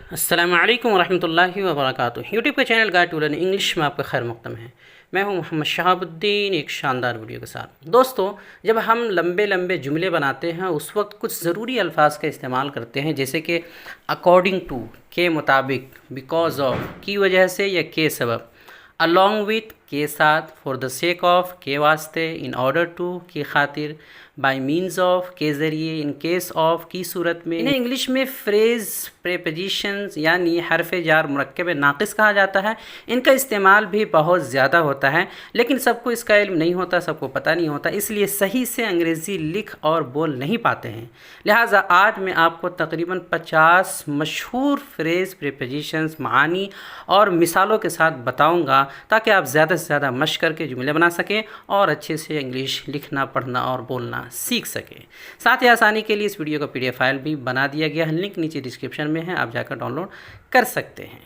अस्सलामु अलैकुम वरहमतुल्लाहि वबरकातुहू। यूट्यूब के channel guide to learn English में आपका खैर मक़दम है। मैं हूं मोहम्मद शहाबुद्दीन, एक शानदार वीडियो के साथ। दोस्तों, जब हम लंबे लंबे जुमले बनाते हैं उस वक्त कुछ ज़रूरी अल्फाज का इस्तेमाल करते हैं, जैसे कि अकॉर्डिंग टू, के मुताबिक, बिकॉज ऑफ, की वजह से या के सबब, अलॉन्ग विथ, के साथ, फॉर द सेक ऑफ, के वास्ते, इन ऑर्डर टू, की खातिर, बाय मीन्स ऑफ, के ज़रिए, इन केस ऑफ, की सूरत में। इन्हें इंग्लिश में फ्रेज़, प्रेपोजिशंस यानी हरफ जार मुरक्कब नाक़िस कहा जाता है। इनका इस्तेमाल भी बहुत ज़्यादा होता है, लेकिन सबको इसका इल्म नहीं होता, सबको पता नहीं होता, इसलिए सही से अंग्रेज़ी लिख और बोल नहीं पाते हैं। लिहाजा आज मैं आपको तकरीबन 50 मशहूर फ्रेज़, प्रेपोजिशंस, मानी और मिसालों के साथ बताऊँगा, ताकि आप ज़्यादा से ज़्यादा मश्क करके जुमले बना सकें और अच्छे से इंग्लिश लिखना, पढ़ना और बोलना सीख सकें। साथ ही आसानी के लिए इस वीडियो का PDF फाइल भी बना दिया गया है, लिंक नीचे डिस्क्रिप्शन में है, आप जाकर डाउनलोड कर सकते हैं।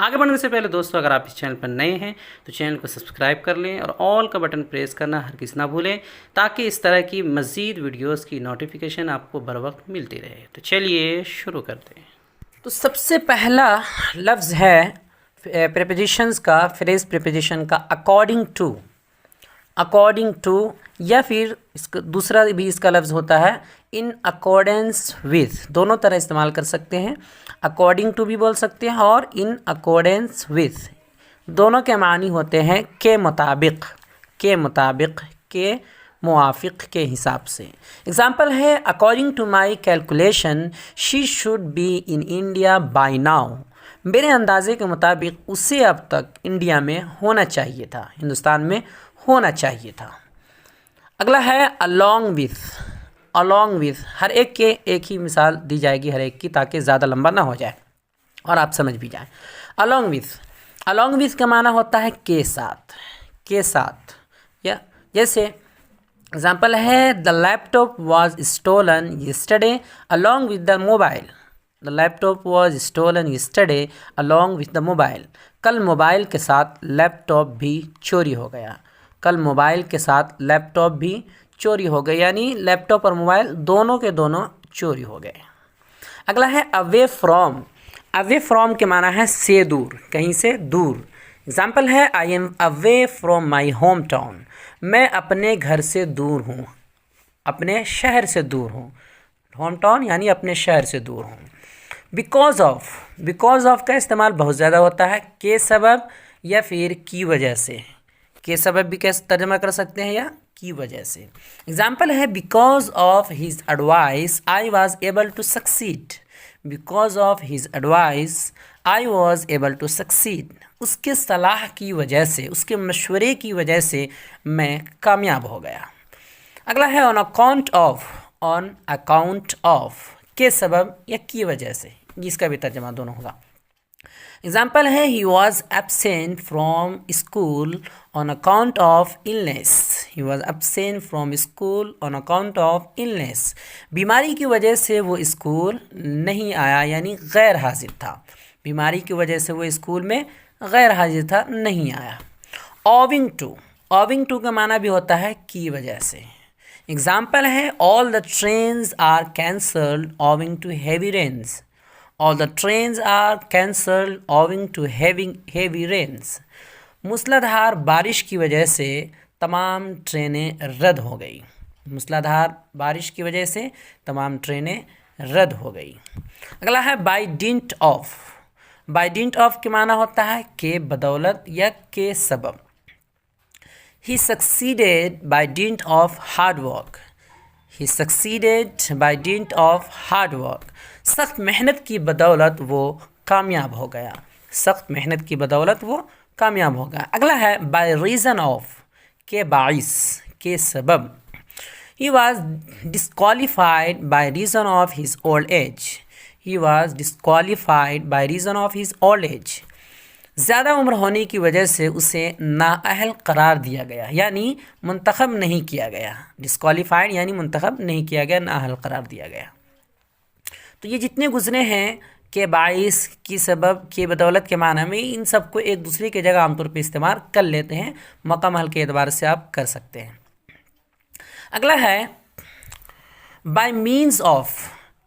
आगे बढ़ने से पहले दोस्तों, अगर आप इस चैनल पर नए हैं तो चैनल को सब्सक्राइब कर लें और ऑल का बटन प्रेस करना हरगिज़ ना भूलें, ताकि इस तरह की मज़ीद वीडियोस की नोटिफिकेशन आपको बर वक्त मिलती रहे। तो चलिए शुरू करते हैं। तो सबसे पहला लफ्ज़ है प्रेपोजिशंस का, फ्रेज़ प्रेपोजिशन का, अकॉर्डिंग टू। अकॉर्डिंग टू, या फिर इसका दूसरा भी इसका लफ्ज़ होता है इन अकॉर्डेंस विथ। दोनों तरह इस्तेमाल कर सकते हैं, अकॉर्डिंग टू भी बोल सकते हैं और इन अकॉर्डेंस विथ। दोनों के मानी होते हैं के मुताबिक, के मुताबिक, के मुआफ़िक, के हिसाब से। एग्ज़ाम्पल है, according to my calculation she should be in India by now. मेरे अंदाज़े के मुताबिक उसे अब तक इंडिया में होना चाहिए था, हिंदुस्तान में होना चाहिए था। अगला है अलॉन्ग विथ। अलॉन्ग विथ, हर एक के एक ही मिसाल दी जाएगी हर एक की, ताकि ज़्यादा लंबा ना हो जाए और आप समझ भी जाएं। अलॉन्ग विथ, अलॉन्ग विथ का माना होता है के साथ, के साथ। या जैसे एग्जाम्पल है, the laptop was stolen yesterday along with the mobile. The laptop was stolen yesterday along with the mobile. कल मोबाइल के साथ लैपटॉप भी चोरी हो गया। कल मोबाइल के साथ लैपटॉप भी चोरी हो गए, यानी लैपटॉप और मोबाइल दोनों के दोनों चोरी हो गए। अगला है अवे फ्रॉम। अवे फ्रॉम के माना है से दूर, कहीं से दूर। एग्जाम्पल है, I am away from my home town. मैं अपने घर से दूर हूँ, अपने शहर से दूर हूँ। होम टाउन यानी अपने शहर से दूर हूँ। बिकॉज ऑफ, बिकॉज ऑफ का इस्तेमाल बहुत ज़्यादा होता है के सबब या फिर की वजह से। के सबब भी कैसे तर्जमा कर सकते हैं, या की वजह से। एग्जाम्पल है, because of his advice I was able to succeed. Because of his advice I was able to succeed. उसके सलाह की वजह से, उसके मशवरे की वजह से मैं कामयाब हो गया। अगला है on account of. On account of, के सबब या की वजह से, जिसका भी तर्जमा दोनों होगा। एग्जाम्पल है, he was absent from school on account of illness. He was absent from school on account of illness. बीमारी की वजह से वो स्कूल नहीं आया, यानी गैर हाजिर था। बीमारी की वजह से वो स्कूल में गैर हाजिर था, नहीं आया। Owing to. ओविंग टू का माना भी होता है की वजह से। एग्जाम्पल है, all the trains are cancelled owing to heavy rains. All the trains are cancelled owing to heavy rains. मूसलाधार बारिश की वजह से तमाम ट्रेनें रद्द हो गई। मूसलाधार बारिश की वजह से तमाम ट्रेनें रद्द हो गई। अगला है by dint of. By dint of के माना होता है के बदौलत या के सबब। He succeeded by dint of hard work. He succeeded by dint of hard work. सख्त मेहनत की बदौलत वो कामयाब हो गया। सख्त मेहनत की बदौलत वो कामयाब हो गया। अगला है बाय रीज़न ऑफ, के बाइस, के सबब। He was disqualified by reason of his old age. He was disqualified by reason of his old age. ज़्यादा उम्र होने की वजह से उसे नाअहल करार दिया गया, यानी मुंतखब नहीं किया गया। डिस्क्वालीफाइड यानी मुंतखब नहीं किया गया, नाअहल करार दिया गया। तो ये जितने गुजरे हैं के बाइस, की सबब, के बदौलत के माना में, इन सबको एक दूसरे की जगह आमतौर पर इस्तेमाल कर लेते हैं। मौका महल के एतबार से आप कर सकते हैं। अगला है बाय मीन्स ऑफ,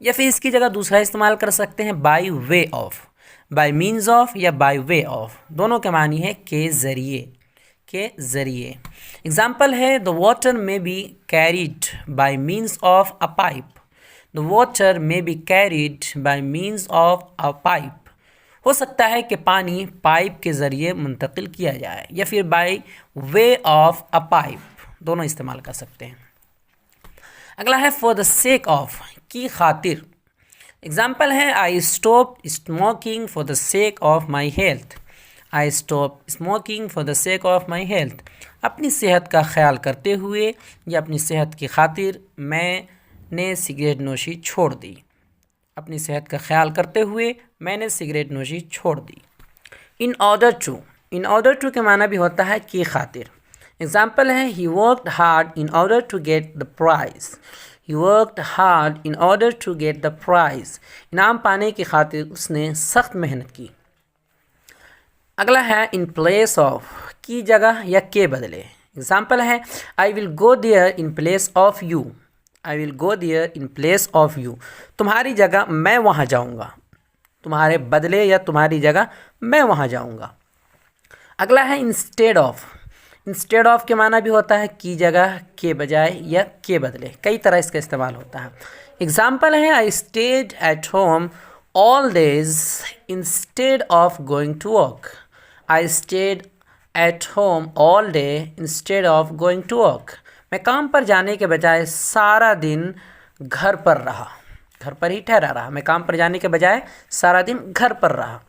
या फिर इसकी जगह दूसरा इस्तेमाल कर सकते हैं by way of. Bye means of या बाय वे ऑफ, दोनों के मानी है के ज़रिए, के ज़रिए। एग्जाम्पल है the water may be carried by means of a pipe, the water may be carried by means of a pipe. हो सकता है कि पानी पाइप के ज़रिए मुंतकिल किया जाए, या फिर by way of a pipe, दोनों इस्तेमाल कर सकते हैं। अगला है फॉर द सेक ऑफ, की खातिर। एग्जाम्पल है I stop smoking for the sake of my health, I stop smoking for the sake of my health. अपनी सेहत का ख्याल करते हुए या अपनी सेहत की खातिर मैंने सिगरेट नोशी छोड़ दी, अपनी सेहत का ख्याल करते हुए मैंने सिगरेट नोशी छोड़ दी। In order to, in order to के माना भी होता है की खातिर। एग्जाम्पल है he worked hard in order to get the prize, he worked hard in order to get the prize. इनाम पाने की खातिर उसने सख्त मेहनत की। अगला है इन प्लेस ऑफ, की जगह या के बदले। एग्जाम्पल है I will go there in place of you, I will go there in place of you. तुम्हारी जगह मैं वहाँ जाऊँगा, तुम्हारे बदले या तुम्हारी जगह मैं वहाँ जाऊँगा। अगला है इंस्टेड ऑफ, इंस्टेड ऑफ के माना भी होता है की जगह के बजाय या के बदले, कई तरह इसका इस्तेमाल होता है। एग्जाम्पल है I stayed at home all days instead of going to work, I stayed at home all day instead of going to work. मैं काम पर जाने के बजाय सारा दिन घर पर रहा, घर पर ही ठहरा रहा, मैं काम पर जाने के बजाय सारा दिन घर पर रहा।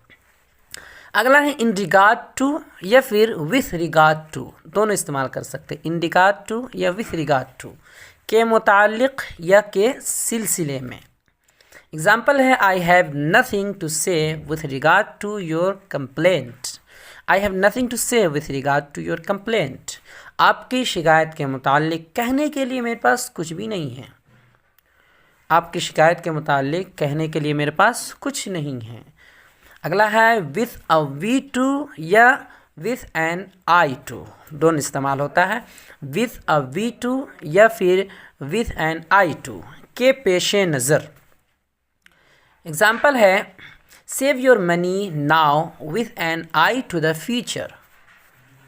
अगला है इन रिगार्ड टू या फिर विथ रिगार्ड टू, दोनों इस्तेमाल कर सकते हैं, इन रिगार्ड टू या विथ रिगार्ड टू, के मुतालिक या के सिलसिले में। एग्जाम्पल है I have nothing to say with regard to your complaint, I have nothing to say with regard to your complaint. आपकी शिकायत के मुतालिक कहने के लिए मेरे पास कुछ भी नहीं है, आपकी शिकायत के मुतालिक कहने के लिए मेरे पास कुछ नहीं है। अगला है विथ अ वी टू या विथ एन आई टू, दोनों इस्तेमाल होता है, विथ अ वी टू या फिर विथ एन आई टू, के पेशे नज़र। एग्जाम्पल है save your money now with an eye to the future,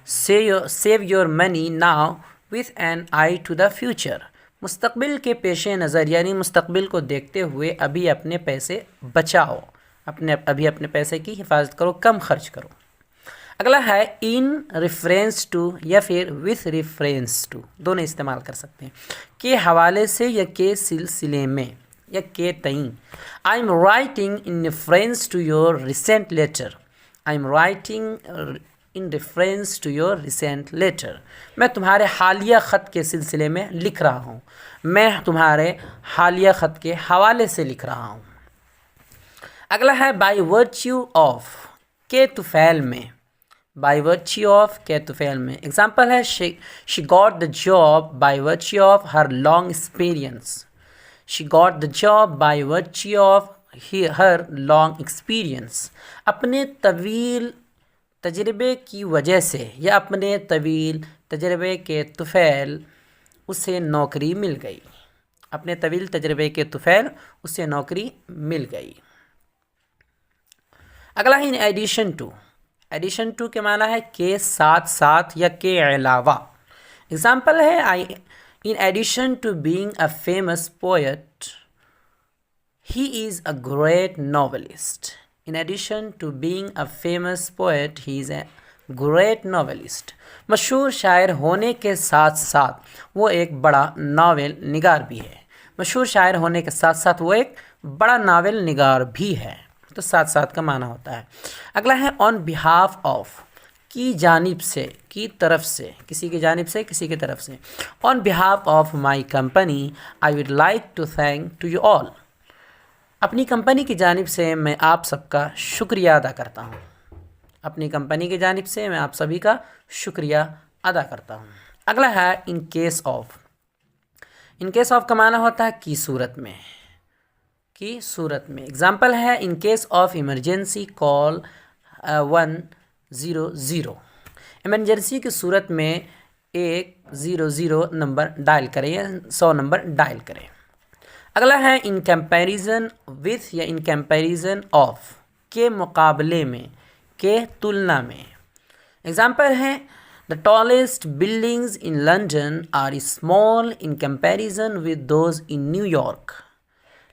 save your money now with an eye to the future. मुस्तकबिल के पेशे नज़र यानी मुस्तकबिल को देखते हुए अभी अपने पैसे बचाओ, अभी अपने पैसे की हिफाजत करो, कम खर्च करो। अगला है इन रेफरेंस टू या फिर विथ रेफरेंस टू, दोनों इस्तेमाल कर सकते हैं, के हवाले से या के सिलसिले में या के तईन। I am writing in reference to your recent letter, I am writing in reference to your recent letter. मैं तुम्हारे हालिया ख़त के सिलसिले में लिख रहा हूँ, मैं तुम्हारे हालिया ख़त के हवाले से लिख रहा हूँ। अगला है बाय वर्च्यू ऑफ, के तुफैल में, बाय वर्च्यू ऑफ के तुफैल में। एग्जाम्पल है she got the job by virtue of her long experience, she got the job by virtue of her long experience. अपने तवील तजर्बे की वजह से या अपने तवील तजर्बे के तुफैल उसे नौकरी मिल गई, अपने तवील तजर्बे के तुफैल उसे नौकरी मिल गई। अगला है in addition to, addition to के माना है के साथ साथ या के अलावा। एग्जाम्पल है I in addition to being a famous poet he is a great novelist, in addition to being a famous poet he is a great novelist. मशहूर शायर होने के साथ साथ वो एक बड़ा नावल निगार भी है, मशहूर शायर होने के साथ साथ वो एक बड़ा नावल निगार भी है, तो साथ साथ का माना होता है। अगला है ऑन बिहाफ ऑफ, की जानिब से, की तरफ से, किसी की जानिब से किसी की तरफ से। On behalf of my company I would like to thank to you all, अपनी कंपनी की जानिब से मैं आप सबका शुक्रिया अदा करता हूँ, अपनी कंपनी की जानिब से मैं आप सभी का शुक्रिया अदा करता हूँ। अगला है in case of, in case of का माना होता है की सूरत में, की सूरत में। एग्जाम्पल है in case of emergency call 100, emergency की सूरत में 100 नंबर डायल करें या 100 नंबर डायल करें। अगला है इन कंपैरिजन विथ या इन कंपैरिजन ऑफ, के मुकाबले में, के तुलना में। एग्जाम्पल है the tallest buildings in London are small in comparison with those in New York.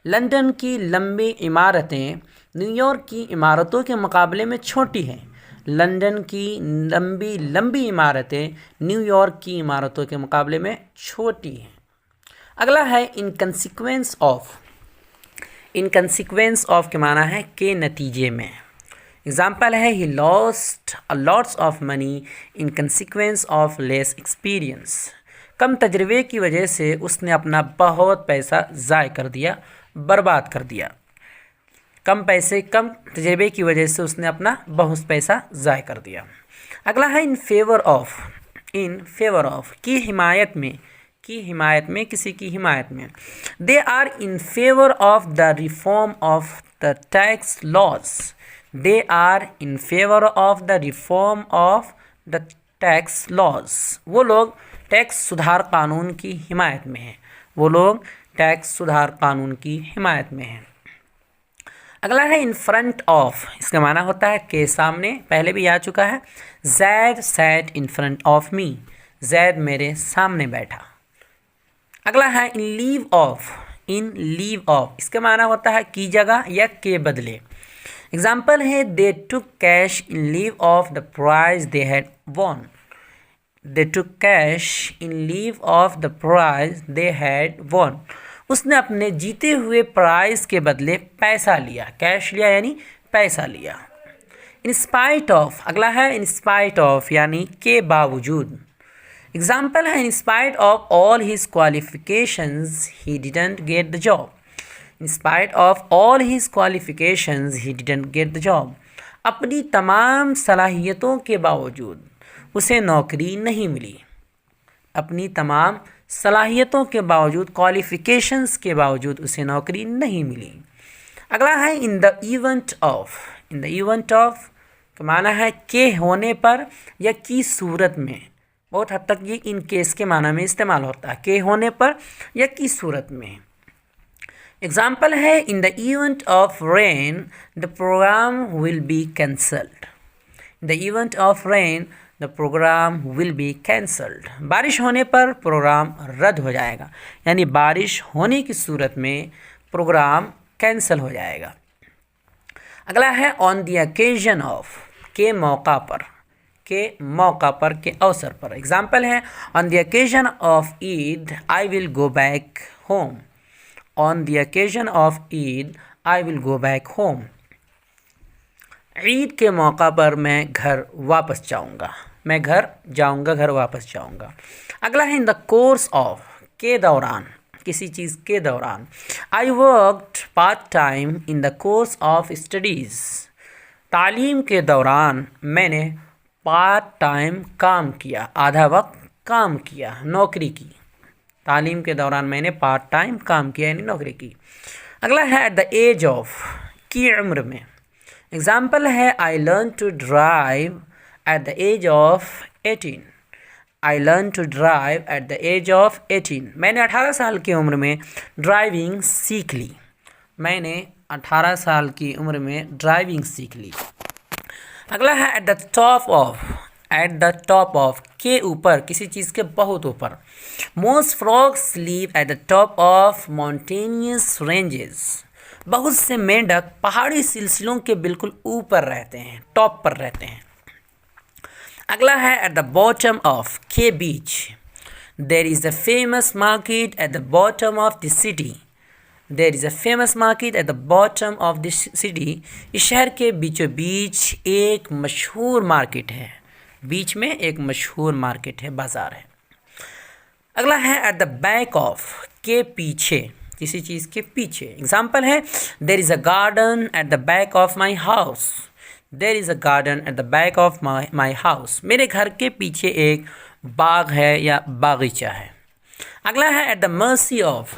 London की लंबी इमारतें न्यूयॉर्क की इमारतों के मुकाबले में छोटी हैं। लंदन की लंबी इमारतें न्यूयॉर्क की इमारतों के मुकाबले में छोटी हैं। अगला है इनकंसिक्वेंस ऑफ। इनकंसिक्वेंस ऑफ के माना है के नतीजे में। एग्जाम्पल है he lost a lots of money in consequence of less experience. कम तजर्बे की वजह से उसने अपना बहुत पैसा ज़ाय कर दिया, बर्बाद कर दिया। कम तजर्बे की वजह से उसने अपना बहुत पैसा ज़ाय कर दिया। अगला है इन favour of. In favour of की हिमायत में, की हिमायत में, किसी की हिमायत में। They are in favour of the reform of the tax laws. They are in favour of the reform of the tax laws. वो लोग टैक्स सुधार कानून की हिमायत में हैं। वो लोग टैक्स सुधार कानून की हिमायत में हैं। अगला है इन फ्रंट ऑफ। इसका माना होता है के सामने, पहले भी आ चुका है। Zaid sat in front of me. Zaid मेरे सामने बैठा। अगला है in lieu of. In lieu of इसका माना होता है की जगह या के बदले। एग्जाम्पल है they took cash in lieu of the prize they had won. They took cash in lieu of the prize they had won. उसने अपने जीते हुए प्राइज के बदले पैसा लिया। कैश लिया यानी पैसा लिया। इन स्पाइट ऑफ, अगला है इन स्पाइट ऑफ यानी के बावजूद। एग्जाम्पल है in spite of all his qualifications he didn't get the job. In spite of all his qualifications he didn't get the job. अपनी तमाम सलाहियतों के बावजूद उसे नौकरी नहीं मिली। अपनी तमाम सलाहियतों के बावजूद, क्वालिफिकेशंस के बावजूद उसे नौकरी नहीं मिली। अगला है in the event of. In the event of का माना है के होने पर या की सूरत में। बहुत हद तक ये इन केस के माना में इस्तेमाल होता है, के होने पर या की सूरत में। एग्जाम्पल है in the event of rain the programme will be cancelled. In the event of rain the programme will be cancelled. बारिश होने पर प्रोग्राम रद्द हो जाएगा, यानी बारिश होने की सूरत में प्रोग्राम कैंसल हो जाएगा। अगला है ऑन द ओकेजन ऑफ। के मौका पर, के मौका पर, के अवसर पर। एग्जाम्पल है on the occasion of Eid I will go back home. On the occasion of Eid I will go back home. Eid के मौका पर मैं घर वापस जाऊंगा। मैं घर जाऊंगा, घर वापस जाऊंगा। अगला है इन द कोर्स ऑफ। के दौरान, किसी चीज़ के दौरान। I worked part time in the course of studies. तालीम के दौरान मैंने पार्ट टाइम काम किया, आधा वक्त काम किया, नौकरी की। तालीम के दौरान मैंने पार्ट टाइम काम किया यानी नौकरी की। अगला है एट द एज ऑफ, की उम्र में। एग्जाम्पल है I learn to drive at the age of 18। I learn to drive at the age of 18। मैंने 18 साल की उम्र में ड्राइविंग सीख ली। मैंने 18 साल की उम्र में ड्राइविंग सीख ली। अगला है at the top of. At the top of के ऊपर, किसी चीज़ के बहुत ऊपर। Most frogs leave at the top of mountainous ranges. बहुत से मेंढक पहाड़ी सिलसिलों के बिल्कुल ऊपर रहते हैं, टॉप पर रहते हैं। अगला है एट द बॉटम ऑफ, के बीच। There is a famous market at the bottom of the city. There is a famous market at the bottom of the city. इस शहर के बीचों बीच एक मशहूर मार्केट है। बीच में एक मशहूर मार्केट है, बाज़ार है। अगला है एट द बैक ऑफ, के पीछे, किसी चीज़ के पीछे। एग्जाम्पल है there is a garden at the back of my house. There is a garden at the back of my house. मेरे घर के पीछे एक बाग है या बागीचा है। अगला है एट द मर्सी ऑफ,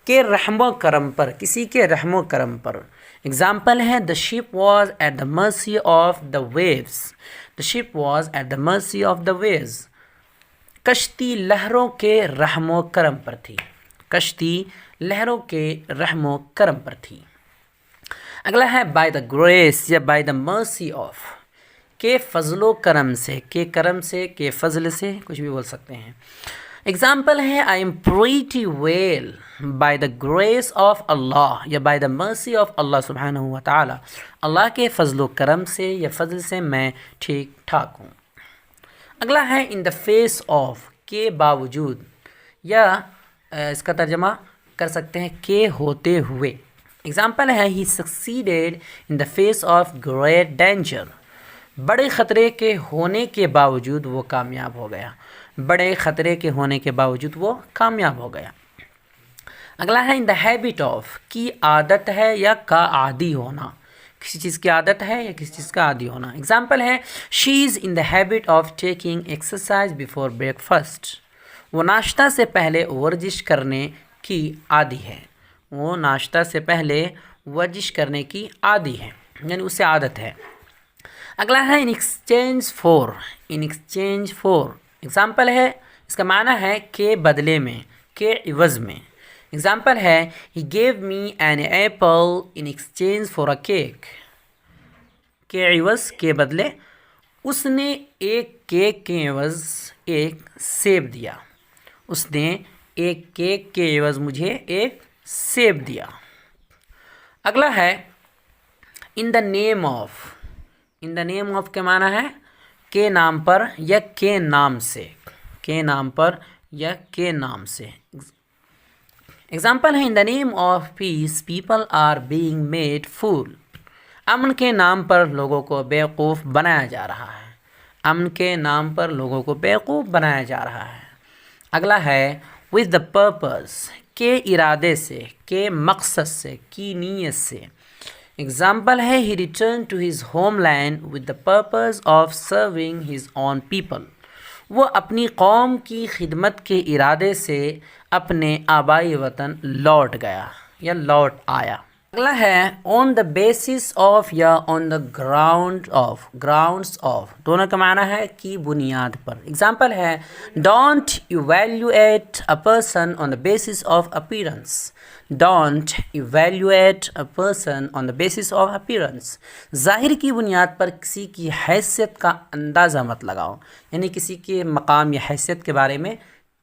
के रहमो करम पर, किसी के रहमो करम पर। एग्जाम्पल है the ship was at the mercy of the waves. The ship was at the mercy of the waves. कश्ती लहरों के रहमो करम पर थी। कश्ती लहरों के रहमो करम पर थी। अगला है बाय द ग्रेस या बाय द मर्सी ऑफ, के फजलो करम से, के करम से, के फजल से, कुछ भी बोल सकते हैं। एग्जाम्पल है I am pretty well by the grace of Allah या by the mercy of Allah सुब्हानहू व तआला, अल्लाह के फजलो करम से या फजल से मैं ठीक ठाक हूँ। अगला है इन द फेस ऑफ, के बावजूद, या इसका तर्जमा कर सकते हैं के होते हुए। एग्जाम्पल है he succeeded in the face of great danger, बड़े ख़तरे के होने के बावजूद वो कामयाब हो गया, बड़े ख़तरे के होने के बावजूद वो कामयाब हो गया। अगला है इन द हैबिट ऑफ, की आदत है या का आदी होना, किसी चीज़ की आदत है या किसी चीज़ का आदी होना। एग्जाम्पल है she is in the habit of taking exercise before breakfast, वो नाश्ता से पहले वर्जिश करने की आदी है, वो नाश्ता से पहले वर्जिश करने की आदी है, यानी उसे आदत है। अगला है इन exchange for, in exchange for, example है इसका माना है के बदले में, के इवज़ में। एग्जाम्पल है he gave me an apple in exchange for a cake, के इवज़ के बदले उसने एक केक के एवज़ एक सेब दिया, उसने एक केक के एवज़ मुझे एक सेब दिया। अगला है in the name of, in the name of के माना है के नाम पर या के नाम से, के नाम पर या के नाम से। एग्जाम्पल है in the name of peace people are being made fool, अमन के नाम पर लोगों को बेवकूफ़ बनाया जा रहा है, अमन के नाम पर लोगों को बेवकूफ़ बनाया जा रहा है। अगला है विद द पर्पस, के इरादे से, के मकसद से, की नीयत से। एग्जाम्पल है he return to his homeland with the purpose of serving his own people, वो अपनी कौम की खिदमत के इरादे से अपने आबाई वतन लौट गया या लौट आया। अगला है ऑन द बेसिस ऑफ या on the ground of, grounds of दोनों का माना है कि बुनियाद पर। एग्जाम्पल है don't evaluate a person on the basis of appearance, don't evaluate a person on the basis of appearance, ज़ाहिर की बुनियाद पर किसी की हैसियत का अंदाज़ा मत लगाओ, यानी किसी के मकाम या हैसियत के बारे में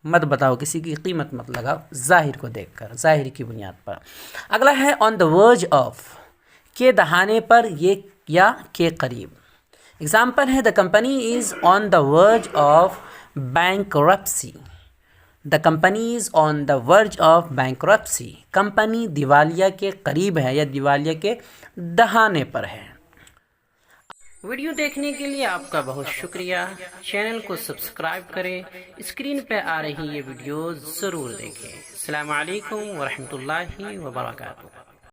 मत बताओ, किसी की कीमत मत लगाओ ज़ाहिर को देखकर, ज़ाहिर की बुनियाद पर। अगला है ऑन द वर्ज ऑफ, के दहाने पर ये या के करीब। एग्जाम्पल है the company is on the verge of bankruptcy, the company is on the verge of bankruptcy, company दिवालिया के करीब है या दिवालिया के दहाने पर है। वीडियो देखने के लिए आपका बहुत शुक्रिया। चैनल को सब्सक्राइब करें, स्क्रीन पर आ रही ये वीडियो ज़रूर देखें। अस्सलामु अलैकुम व रहमतुल्लाहि व बरकातुहू।